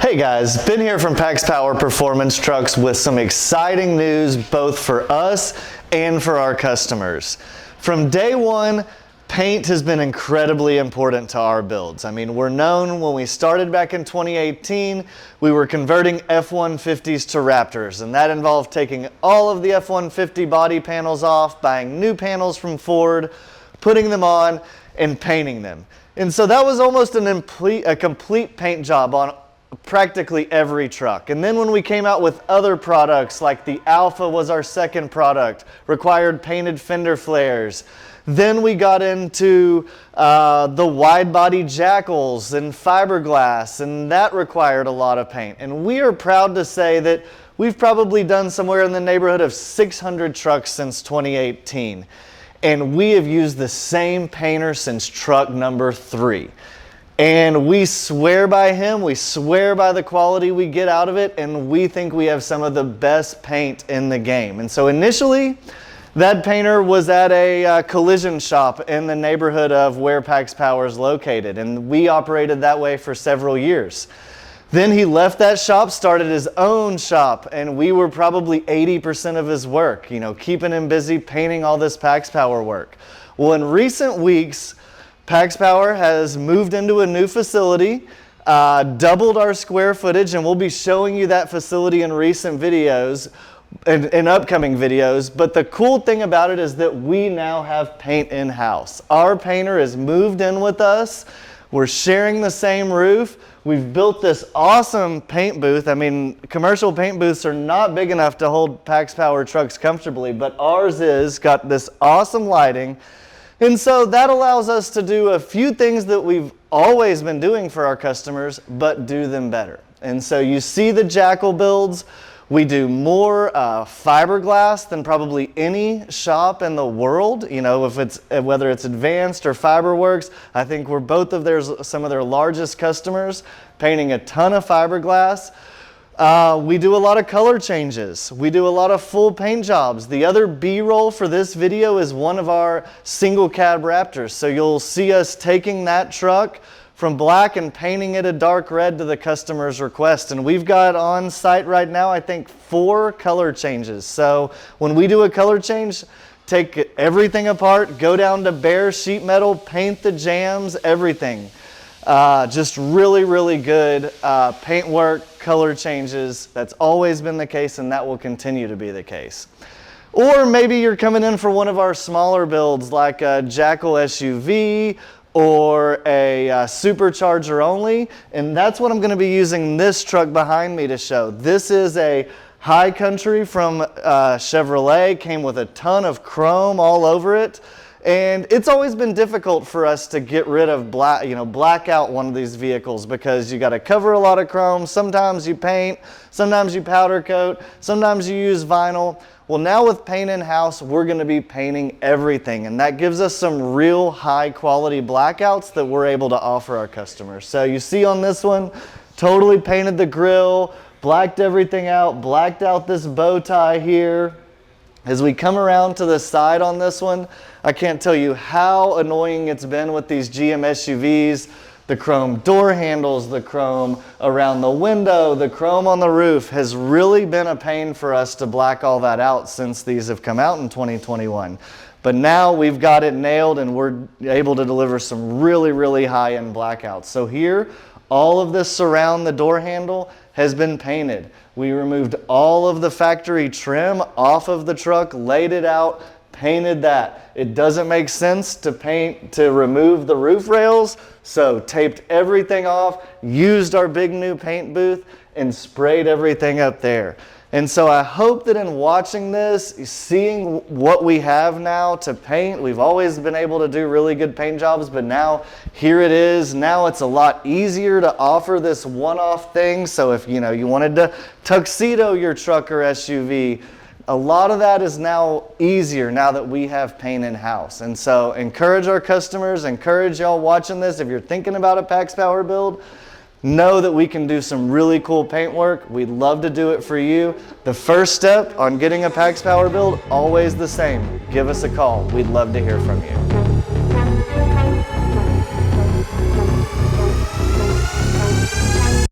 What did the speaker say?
Hey guys, Ben here from PaxPower Performance Trucks with some exciting news both for us and for our customers. From day one, paint has been incredibly important to our builds. I mean, we're known when we started back in 2018, we were converting F-150s to Raptors, and that involved taking all of the F-150 body panels off, buying new panels from Ford, putting them on, and painting them. And so that was almost a complete paint job on practically every truck. And then when we came out with other products, like the Alpha was our second product, required painted fender flares. Then we got into the wide body jackals and fiberglass, and that required a lot of paint. And we are proud to say that we've probably done somewhere in the neighborhood of 600 trucks since 2018. And we have used the same painter since truck number 3. And we swear by him, we swear by the quality we get out of it, and we think we have some of the best paint in the game. And so initially, that painter was at a collision shop in the neighborhood of where PaxPower is located, and we operated that way for several years. Then he left that shop, started his own shop, and we were probably 80% of his work, you know, keeping him busy painting all this PaxPower work. Well, in recent weeks, PaxPower has moved into a new facility, doubled our square footage, and we'll be showing you that facility in recent videos, in upcoming videos. But the cool thing about it is that we now have paint in-house. Our painter has moved in with us. We're sharing the same roof. We've built this awesome paint booth. I mean, commercial paint booths are not big enough to hold PaxPower trucks comfortably, but ours is, got this awesome lighting. And so that allows us to do a few things that we've always been doing for our customers, but do them better. And so you see the jackal builds. We do more fiberglass than probably any shop in the world. You know, if it's whether it's Advanced or Fiberworks, I think we're both of some of their largest customers, painting a ton of fiberglass. We do a lot of color changes. We do a lot of full paint jobs. The other B-roll for this video is one of our single cab Raptors. So you'll see us taking that truck from black and painting it a dark red to the customer's request. And we've got on site right now, I think, 4 color changes. So when we do a color change, take everything apart, go down to bare sheet metal, paint the jams, everything. Just really, really good paint work, color changes. That's always been the case, and that will continue to be the case. Or maybe you're coming in for one of our smaller builds like a Jackal SUV or a Supercharger only, and that's what I'm going to be using this truck behind me to show. This is a High Country from Chevrolet, came with a ton of chrome all over it. And it's always been difficult for us to get rid of blackout one of these vehicles because you got to cover a lot of chrome. Sometimes you paint, sometimes you powder coat, sometimes you use vinyl. Well, now with paint in-house, we're going to be painting everything, and that gives us some real high quality blackouts that we're able to offer our customers. So you see on this one, totally painted the grill, blacked everything out, blacked out this bow tie here. As we come around to the side on this one, I can't tell you how annoying it's been with these GM SUVs. The chrome door handles, the chrome around the window, the chrome on the roof has really been a pain for us to black all that out since these have come out in 2021. But now we've got it nailed and we're able to deliver some really, really high-end blackouts. So here, all of this surround the door handle has been painted. We removed all of the factory trim off of the truck, laid it out, painted that. It doesn't make sense to remove the roof rails, so taped everything off, used our big new paint booth, and sprayed everything up there. And so I hope that in watching this, seeing what we have now to paint, we've always been able to do really good paint jobs, but now here it is. Now it's a lot easier to offer this one-off thing. So if you wanted to tuxedo your truck or SUV, a lot of that is now easier now that we have paint in-house. And so encourage our customers, encourage y'all watching this. If you're thinking about a PaxPower build, know that we can do some really cool paint work. We'd love to do it for you. The first step on getting a PaxPower build, always the same. Give us a call. We'd love to hear from you.